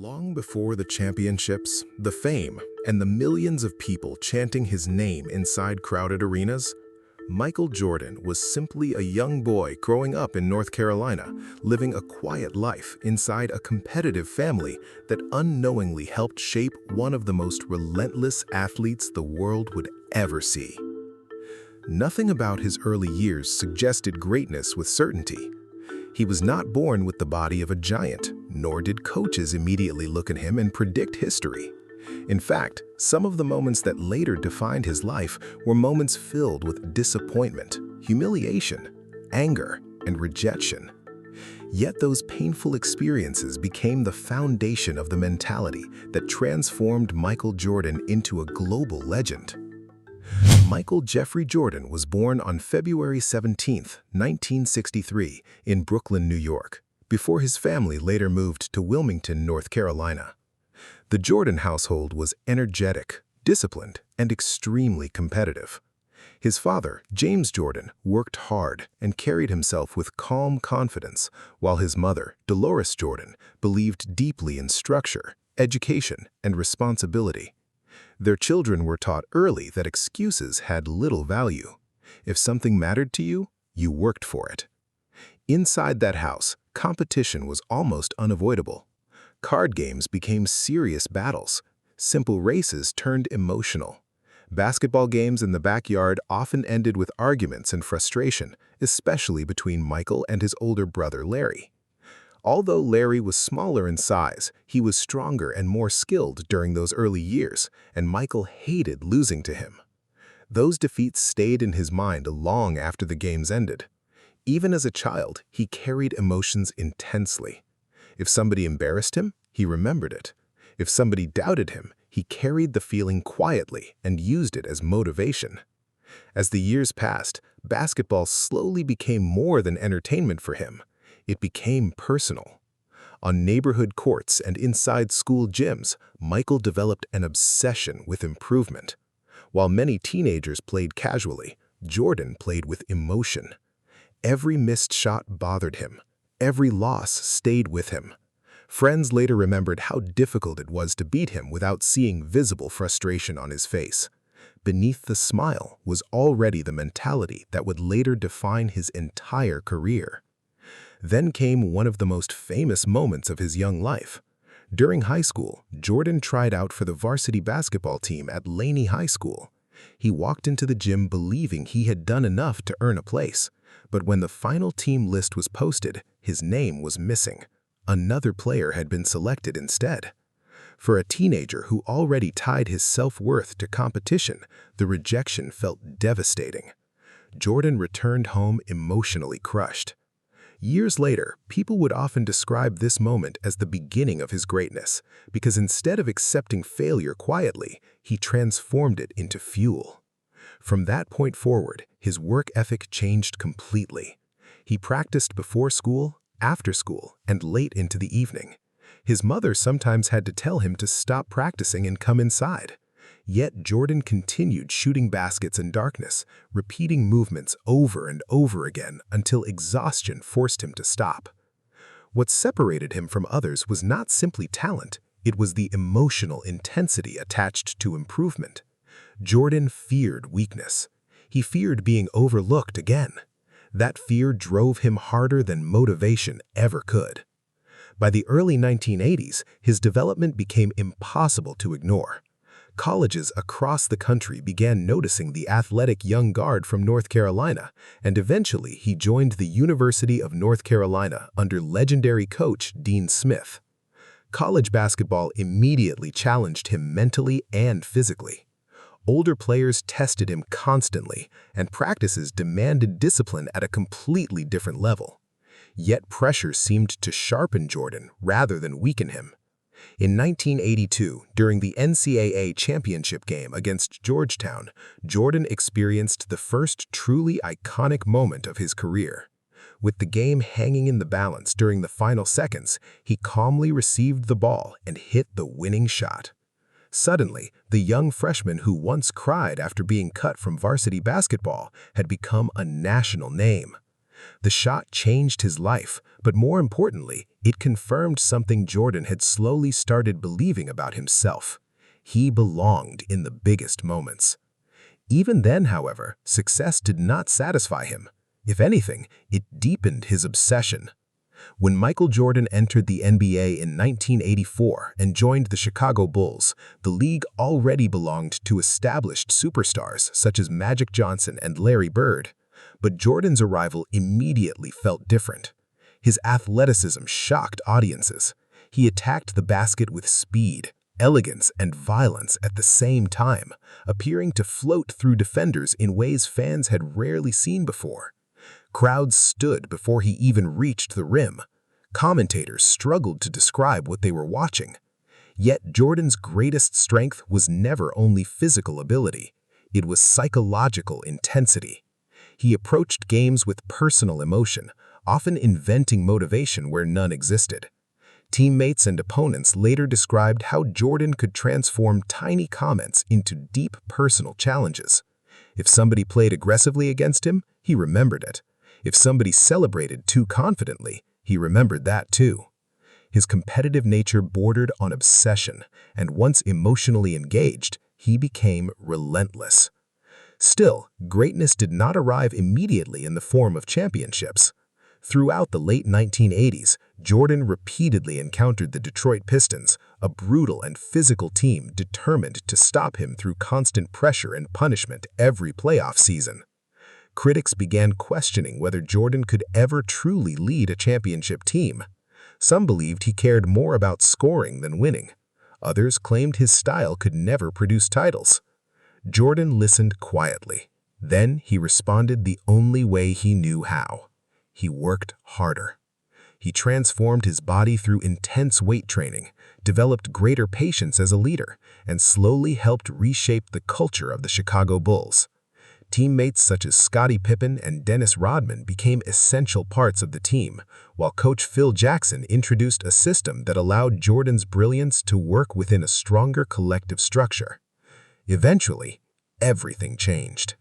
Long before the championships, the fame, and the millions of people chanting his name inside crowded arenas, Michael Jordan was simply a young boy growing up in North Carolina, living a quiet life inside a competitive family that unknowingly helped shape one of the most relentless athletes the world would ever see. Nothing about his early years suggested greatness with certainty. He was not born with the body of a giant, nor did coaches immediately look at him and predict history. In fact, some of the moments that later defined his life were moments filled with disappointment, humiliation, anger, and rejection. Yet those painful experiences became the foundation of the mentality that transformed Michael Jordan into a global legend. Michael Jeffrey Jordan was born on February 17, 1963, in Brooklyn, New York, before his family later moved to Wilmington, North Carolina. The Jordan household was energetic, disciplined, and extremely competitive. His father, James Jordan, worked hard and carried himself with calm confidence, while his mother, Dolores Jordan, believed deeply in structure, education, and responsibility. Their children were taught early that excuses had little value. If something mattered to you, you worked for it. Inside that house, competition was almost unavoidable. Card games became serious battles. Simple races turned emotional. Basketball games in the backyard often ended with arguments and frustration, especially between Michael and his older brother Larry. Although Larry was smaller in size, he was stronger and more skilled during those early years, and Michael hated losing to him. Those defeats stayed in his mind long after the games ended. Even as a child, he carried emotions intensely. If somebody embarrassed him, he remembered it. If somebody doubted him, he carried the feeling quietly and used it as motivation. As the years passed, basketball slowly became more than entertainment for him. It became personal. On neighborhood courts and inside school gyms, Michael developed an obsession with improvement. While many teenagers played casually, Jordan played with emotion. Every missed shot bothered him. Every loss stayed with him. Friends later remembered how difficult it was to beat him without seeing visible frustration on his face. Beneath the smile was already the mentality that would later define his entire career. Then came one of the most famous moments of his young life. During high school, Jordan tried out for the varsity basketball team at Laney High School. He walked into the gym believing he had done enough to earn a place, but when the final team list was posted, his name was missing. Another player had been selected instead. For a teenager who already tied his self-worth to competition, the rejection felt devastating. Jordan returned home emotionally crushed. Years later, people would often describe this moment as the beginning of his greatness, because instead of accepting failure quietly, he transformed it into fuel. From that point forward, his work ethic changed completely. He practiced before school, after school, and late into the evening. His mother sometimes had to tell him to stop practicing and come inside. Yet Jordan continued shooting baskets in darkness, repeating movements over and over again until exhaustion forced him to stop. What separated him from others was not simply talent, it was the emotional intensity attached to improvement. Jordan feared weakness. He feared being overlooked again. That fear drove him harder than motivation ever could. By the early 1980s, his development became impossible to ignore. Colleges across the country began noticing the athletic young guard from North Carolina, and eventually he joined the University of North Carolina under legendary coach Dean Smith. College basketball immediately challenged him mentally and physically. Older players tested him constantly, and practices demanded discipline at a completely different level. Yet pressure seemed to sharpen Jordan rather than weaken him. In 1982, during the NCAA championship game against Georgetown, Jordan experienced the first truly iconic moment of his career. With the game hanging in the balance during the final seconds, he calmly received the ball and hit the winning shot. Suddenly, the young freshman who once cried after being cut from varsity basketball had become a national name. The shot changed his life, but more importantly, it confirmed something Jordan had slowly started believing about himself. He belonged in the biggest moments. Even then, however, success did not satisfy him. If anything, it deepened his obsession. When Michael Jordan entered the NBA in 1984 and joined the Chicago Bulls, the league already belonged to established superstars such as Magic Johnson and Larry Bird. But Jordan's arrival immediately felt different. His athleticism shocked audiences. He attacked the basket with speed, elegance, and violence at the same time, appearing to float through defenders in ways fans had rarely seen before. Crowds stood before he even reached the rim. Commentators struggled to describe what they were watching. Yet Jordan's greatest strength was never only physical ability. It was psychological intensity. He approached games with personal emotion, often inventing motivation where none existed. Teammates and opponents later described how Jordan could transform tiny comments into deep personal challenges. If somebody played aggressively against him, he remembered it. If somebody celebrated too confidently, he remembered that too. His competitive nature bordered on obsession, and once emotionally engaged, he became relentless. Still, greatness did not arrive immediately in the form of championships. Throughout the late 1980s, Jordan repeatedly encountered the Detroit Pistons, a brutal and physical team determined to stop him through constant pressure and punishment every playoff season. Critics began questioning whether Jordan could ever truly lead a championship team. Some believed he cared more about scoring than winning. Others claimed his style could never produce titles. Jordan listened quietly. Then he responded the only way he knew how. He worked harder. He transformed his body through intense weight training, developed greater patience as a leader, and slowly helped reshape the culture of the Chicago Bulls. Teammates such as Scottie Pippen and Dennis Rodman became essential parts of the team, while coach Phil Jackson introduced a system that allowed Jordan's brilliance to work within a stronger collective structure. Eventually, everything changed.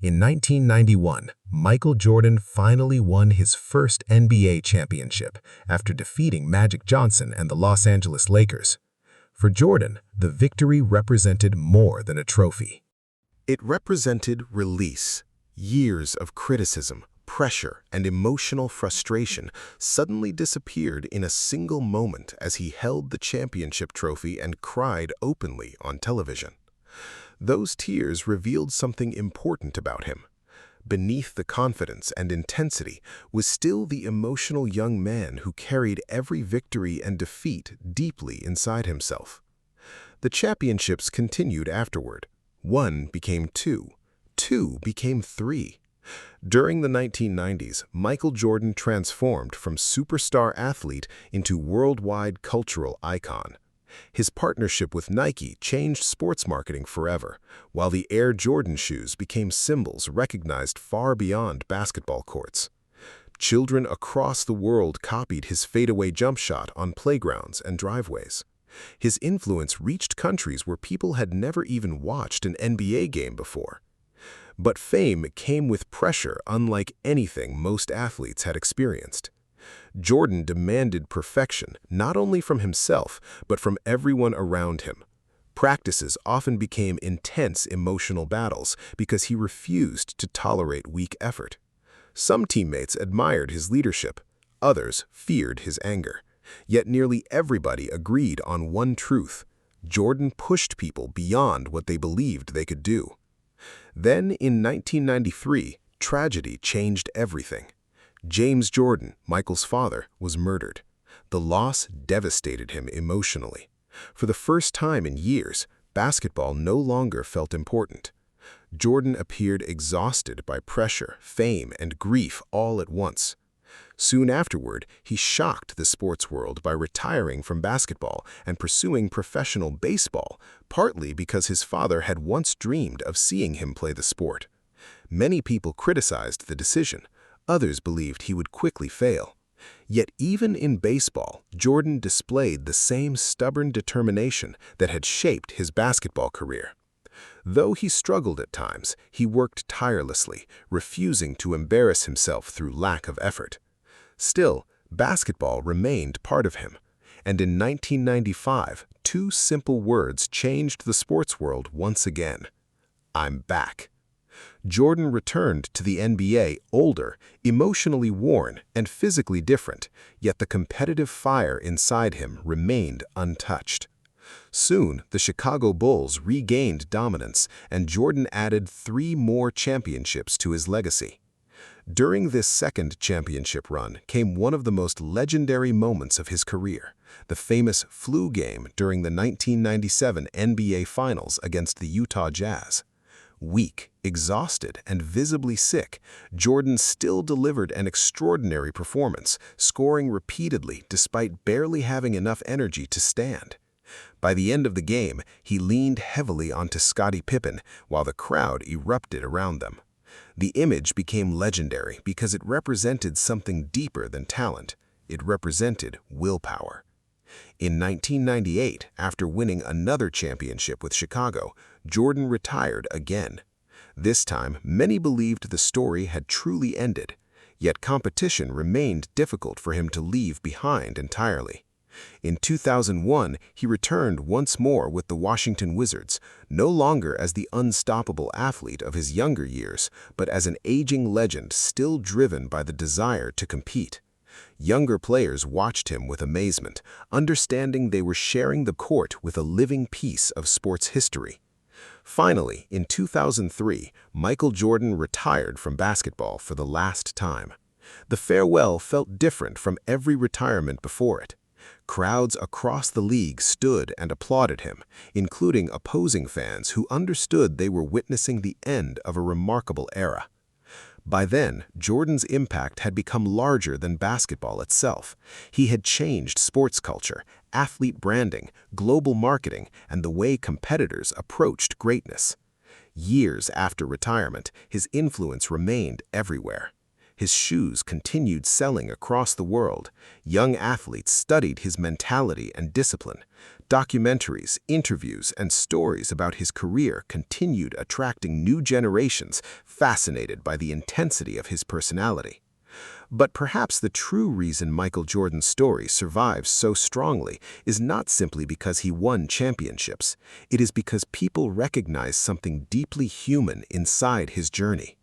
In 1991, Michael Jordan finally won his first NBA championship after defeating Magic Johnson and the Los Angeles Lakers. For Jordan, the victory represented more than a trophy. It represented release. Years of criticism, pressure, and emotional frustration suddenly disappeared in a single moment as he held the championship trophy and cried openly on television. Those tears revealed something important about him. Beneath the confidence and intensity was still the emotional young man who carried every victory and defeat deeply inside himself. The championships continued afterward. 1 became 2. 2 became 3. During the 1990s, Michael Jordan transformed from superstar athlete into worldwide cultural icon. His partnership with Nike changed sports marketing forever, while the Air Jordan shoes became symbols recognized far beyond basketball courts. Children across the world copied his fadeaway jump shot on playgrounds and driveways. His influence reached countries where people had never even watched an NBA game before. But fame came with pressure unlike anything most athletes had experienced. Jordan demanded perfection not only from himself, but from everyone around him. Practices often became intense emotional battles because he refused to tolerate weak effort. Some teammates admired his leadership, others feared his anger. Yet nearly everybody agreed on one truth: Jordan pushed people beyond what they believed they could do. Then, in 1993, tragedy changed everything. James Jordan, Michael's father, was murdered. The loss devastated him emotionally. For the first time in years, basketball no longer felt important. Jordan appeared exhausted by pressure, fame, and grief all at once. Soon afterward, he shocked the sports world by retiring from basketball and pursuing professional baseball, partly because his father had once dreamed of seeing him play the sport. Many people criticized the decision. Others believed he would quickly fail. Yet even in baseball, Jordan displayed the same stubborn determination that had shaped his basketball career. Though he struggled at times, he worked tirelessly, refusing to embarrass himself through lack of effort. Still, basketball remained part of him. And in 1995, two simple words changed the sports world once again. "I'm back." Jordan returned to the NBA older, emotionally worn, and physically different, yet the competitive fire inside him remained untouched. Soon, the Chicago Bulls regained dominance, and Jordan added 3 more championships to his legacy. During this second championship run came one of the most legendary moments of his career, the famous flu game during the 1997 NBA Finals against the Utah Jazz. Weak, exhausted, and visibly sick, Jordan still delivered an extraordinary performance, scoring repeatedly despite barely having enough energy to stand. By the end of the game, he leaned heavily onto Scottie Pippen while the crowd erupted around them. The image became legendary because it represented something deeper than talent. It represented willpower. In 1998, after winning another championship with Chicago, Jordan retired again. This time, many believed the story had truly ended, yet competition remained difficult for him to leave behind entirely. In 2001, he returned once more with the Washington Wizards, no longer as the unstoppable athlete of his younger years, but as an aging legend still driven by the desire to compete. Younger players watched him with amazement, understanding they were sharing the court with a living piece of sports history. Finally, in 2003, Michael Jordan retired from basketball for the last time. The farewell felt different from every retirement before it. Crowds across the league stood and applauded him, including opposing fans who understood they were witnessing the end of a remarkable era. By then, Jordan's impact had become larger than basketball itself. He had changed sports culture, athlete branding, global marketing, and the way competitors approached greatness. Years after retirement, his influence remained everywhere. His shoes continued selling across the world. Young athletes studied his mentality and discipline. Documentaries, interviews, and stories about his career continued attracting new generations fascinated by the intensity of his personality. But perhaps the true reason Michael Jordan's story survives so strongly is not simply because he won championships. It is because people recognize something deeply human inside his journey.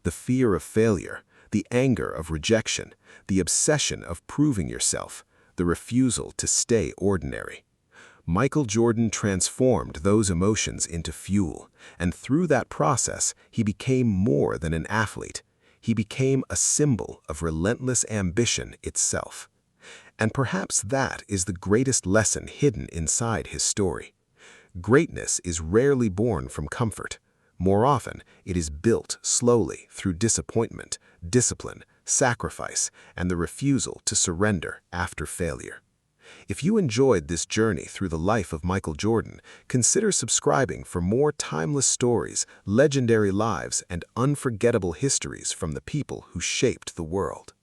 The fear of failure, the anger of rejection, the obsession of proving yourself, the refusal to stay ordinary. Michael Jordan transformed those emotions into fuel, and through that process, he became more than an athlete. He became a symbol of relentless ambition itself. And perhaps that is the greatest lesson hidden inside his story. Greatness is rarely born from comfort. More often, it is built slowly through disappointment, discipline, sacrifice, and the refusal to surrender after failure. If you enjoyed this journey through the life of Michael Jordan, consider subscribing for more timeless stories, legendary lives, and unforgettable histories from the people who shaped the world.